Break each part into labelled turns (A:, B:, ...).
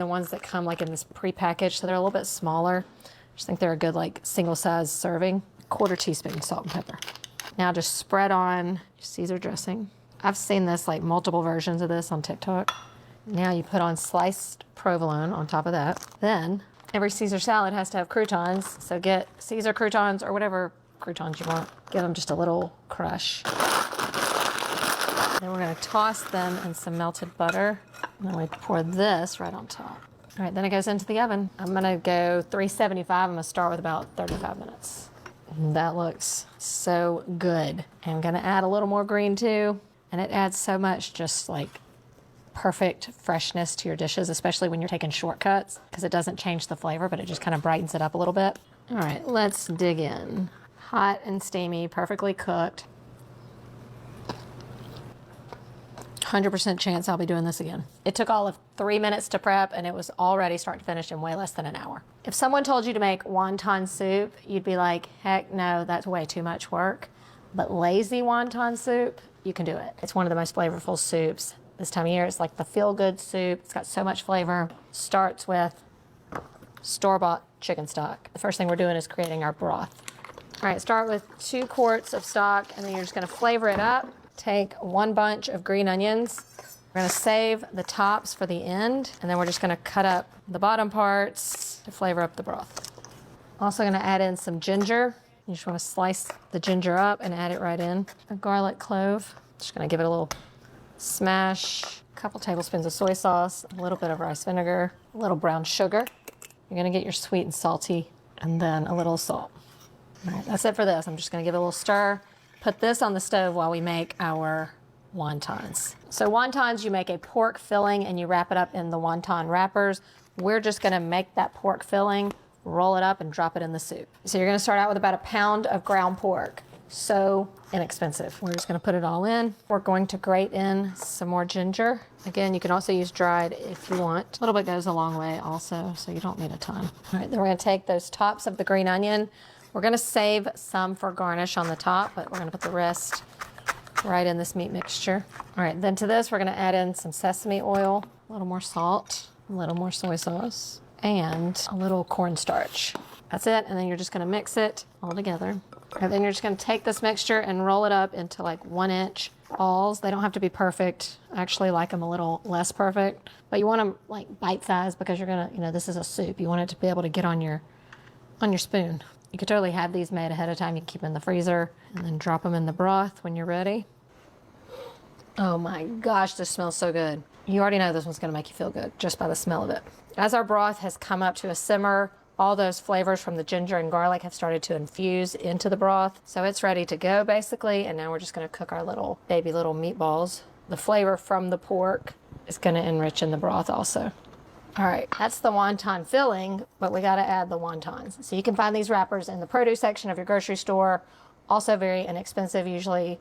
A: The ones that come like in this pre-packaged, so they're a little bit smaller. I just think they're a good like single size serving. 1/4 teaspoon salt and pepper. Now just spread on Caesar dressing. I've seen this like multiple versions of this on TikTok. Now you put on sliced provolone on top of that. Then every Caesar salad has to have croutons, so get Caesar croutons or whatever croutons you want. Give them just a little crush. Then we're gonna toss them in some melted butter. And then we pour this right on top. All right, then it goes into the oven. I'm gonna go 375. I'm gonna start with about 35 minutes. That looks so good. I'm gonna add a little more green too. And it adds so much just like perfect freshness to your dishes, especially when you're taking shortcuts, because it doesn't change the flavor, but it just kind of brightens it up a little bit. All right, let's dig in. Hot and steamy, perfectly cooked. 100% chance I'll be doing this again. It took all of 3 minutes to prep and it was already start to finish in way less than an hour. If someone told you to make wonton soup, you'd be like, heck no, that's way too much work. But lazy wonton soup, you can do it. It's one of the most flavorful soups this time of year. It's like the feel-good soup. It's got so much flavor. Starts with store-bought chicken stock. The first thing we're doing is creating our broth. All right, start with 2 quarts of stock, and then you're just gonna flavor it up. Take 1 bunch of green onions. We're gonna save the tops for the end, and then we're just gonna cut up the bottom parts to flavor up the broth. Also gonna add in some ginger. You just wanna slice the ginger up and add it right in. A garlic clove. Just gonna give it a little smash. A couple tablespoons of soy sauce, a little bit of rice vinegar, a little brown sugar. You're gonna get your sweet and salty, and then a little salt. All right, that's it for this. I'm just gonna give it a little stir. Put this on the stove while we make our wontons. So wontons, you make a pork filling and you wrap it up in the wonton wrappers. We're just gonna make that pork filling, roll it up and drop it in the soup. So you're gonna start out with about 1 pound of ground pork. So inexpensive. We're just gonna put it all in. We're going to grate in some more ginger. Again, you can also use dried if you want. A little bit goes a long way also, so you don't need a ton. All right, then we're gonna take those tops of the green onion. We're gonna save some for garnish on the top, but we're gonna put the rest right in this meat mixture. All right, then to this, we're gonna add in some sesame oil, a little more salt, a little more soy sauce, and a little cornstarch. That's it, and then you're just gonna mix it all together. And then you're just gonna take this mixture and roll it up into like 1-inch balls. They don't have to be perfect. I actually like them a little less perfect, but you want them like bite-sized because you're gonna, this is a soup. You want it to be able to get on your spoon. You could totally have these made ahead of time. You can keep them in the freezer and then drop them in the broth when you're ready. Oh my gosh, this smells so good. You already know this one's gonna make you feel good just by the smell of it. As our broth has come up to a simmer, all those flavors from the ginger and garlic have started to infuse into the broth. So it's ready to go basically. And now we're just gonna cook our little meatballs. The flavor from the pork is gonna enrich in the broth also. All right, that's the wonton filling, but we gotta add the wontons. So you can find these wrappers in the produce section of your grocery store. Also very inexpensive, usually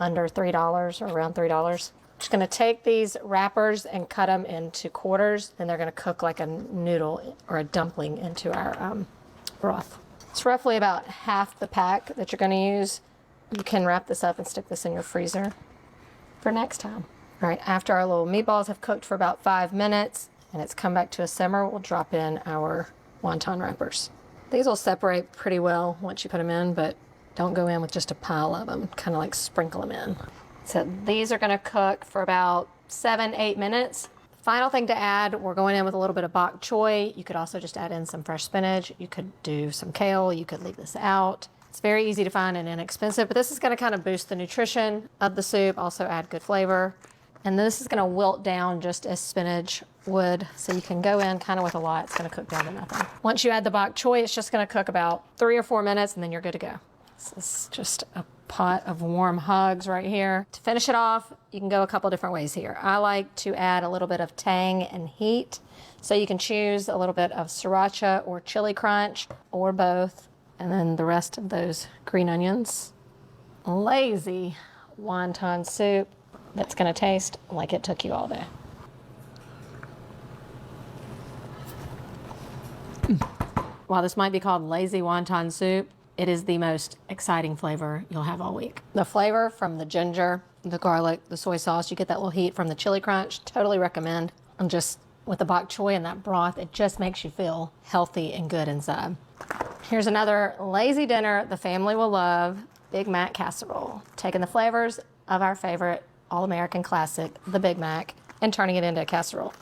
A: under $3 or around $3. Just gonna take these wrappers and cut them into quarters, and they're gonna cook like a noodle or a dumpling into our broth. It's roughly about half the pack that you're gonna use. You can wrap this up and stick this in your freezer for next time. All right, after our little meatballs have cooked for about 5 minutes, and it's come back to a simmer, we'll drop in our wonton wrappers. These will separate pretty well once you put them in, but don't go in with just a pile of them. Kind of like sprinkle them in. So these are gonna cook for about 7-8 minutes. Final thing to add, we're going in with a little bit of bok choy. You could also just add in some fresh spinach. You could do some kale. You could leave this out. It's very easy to find and inexpensive, but this is gonna kind of boost the nutrition of the soup, also add good flavor. And this is gonna wilt down just as spinach would. So you can go in kind of with a lot. It's gonna cook down to nothing. Once you add the bok choy, it's just gonna cook about 3 or 4 minutes and then you're good to go. This is just a pot of warm hugs right here. To finish it off, you can go a couple different ways here. I like to add a little bit of tang and heat. So you can choose a little bit of sriracha or chili crunch or both. And then the rest of those green onions. Lazy wonton soup that's gonna taste like it took you all day. While this might be called lazy wonton soup, it is the most exciting flavor you'll have all week. The flavor from the ginger, the garlic, the soy sauce, you get that little heat from the chili crunch, totally recommend. And just with the bok choy and that broth, it just makes you feel healthy and good inside. Here's another lazy dinner the family will love, Big Mac casserole. Taking the flavors of our favorite all-American classic, the Big Mac, and turning it into a casserole.